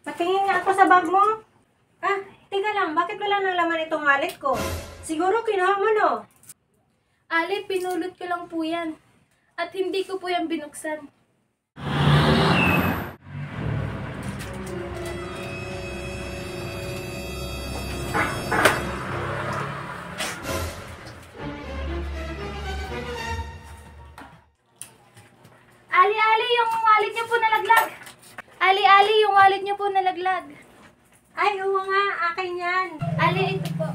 Patingin nga ako sa bag mo. Ah, teka lang, bakit wala nang laman itong wallet ko? Siguro kinuha mo, no? Ali, pinulot ko lang po yan. At hindi ko po yan binuksan. Ali, yung wallet niyo po nalaglag. Ali, yung wallet niyo po nalaglag. Ay, oo nga, akin yan. Ali, ito po.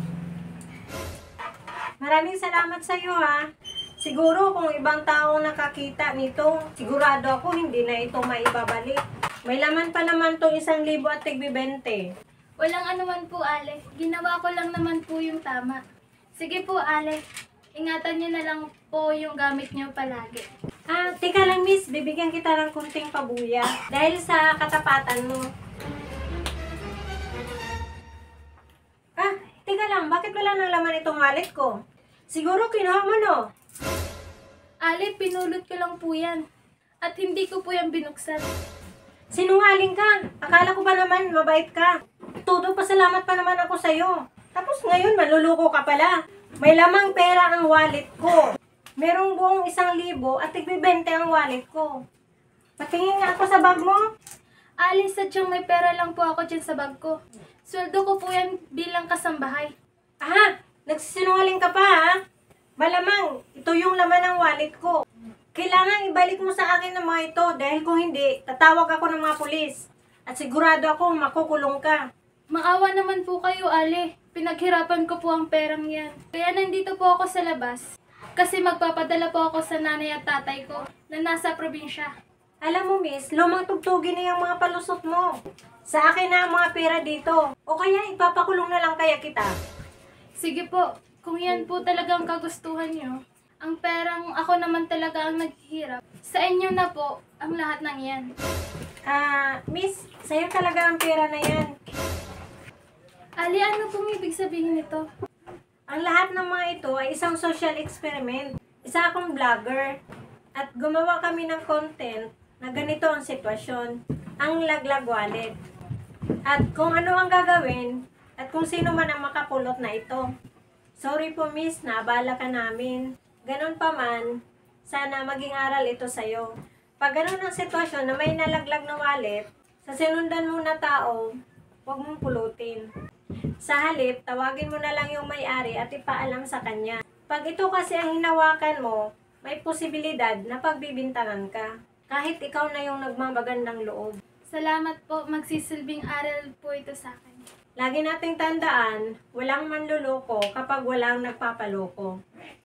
Maraming salamat sa iyo, ha. Siguro kung ibang tao nakakita nito, sigurado ako hindi na ito maibabalik. May laman pa naman tong 1,000 at tig-20. Walang anuman po, Ale. Ginawa ko lang naman po yung tama. Sige po, Ale. Ingatan niyo na lang po yung gamit niyo palagi. Ah, teka lang, miss. Bibigyan kita ng kunting pabuya. Dahil sa katapatan mo. Ah, teka lang. Bakit wala nang laman itong wallet ko? Siguro kinuha mo, no? Ale, pinulot ko lang po yan. At hindi ko po yan binuksan. Sinungaling ka. Akala ko ba naman mabait ka? Todo pasalamat pa naman ako sa'yo. Tapos ngayon, maluluko ka pala. May lamang pera ang wallet ko. Merong buong 1,000 at tig-20 ang wallet ko. Patingin nga ako sa bag mo. Ali, sadyang may pera lang po ako dyan sa bag ko. Sweldo ko po yan bilang kasambahay. Ah, nagsisinungaling ka pa, ha? Malamang, ito yung laman ng wallet ko. Kailangan ibalik mo sa akin ng mga ito dahil kung hindi, tatawag ako ng mga pulis. At sigurado ako makukulong ka. Maawa naman po kayo, Ale. Pinaghirapan ko po ang perang yan. Kaya nandito po ako sa labas. Kasi magpapadala po ako sa nanay at tatay ko na nasa probinsya. Alam mo, miss, lumang tugtugin na yung mga palusot mo. Sa akin na ang mga pera dito. O kaya ipapakulong na lang kaya kita. Sige po, kung yan po talagang kagustuhan nyo, ang perang ako naman talaga ang naghihirap. Sa inyo na po ang lahat ng yan. Ah, miss, sa'yo talaga ang pera na yan. Ali, ano pong ibig sabihin nito? Ang lahat ng mga ito ay isang social experiment. Isa akong vlogger. At gumawa kami ng content na ganito ang sitwasyon. Ang laglag wallet. At kung ano ang gagawin, at kung sino man ang makapulot na ito. Sorry po, miss, naabala ka namin. Ganon pa man, sana maging aral ito sa'yo. Pag ganon ang sitwasyon na may nalaglag na wallet, sa sinundan mo na tao, huwag mong pulutin. Sa halip, tawagin mo na lang yung may-ari at ipaalam sa kanya. Pag ito kasi ang hinawakan mo, may posibilidad na pagbibintangan ka. Kahit ikaw na yung nagmamagandang loob. Salamat po, magsisilbing aral po ito sa akin. Lagi nating tandaan, walang manluloko kapag walang nagpapaloko.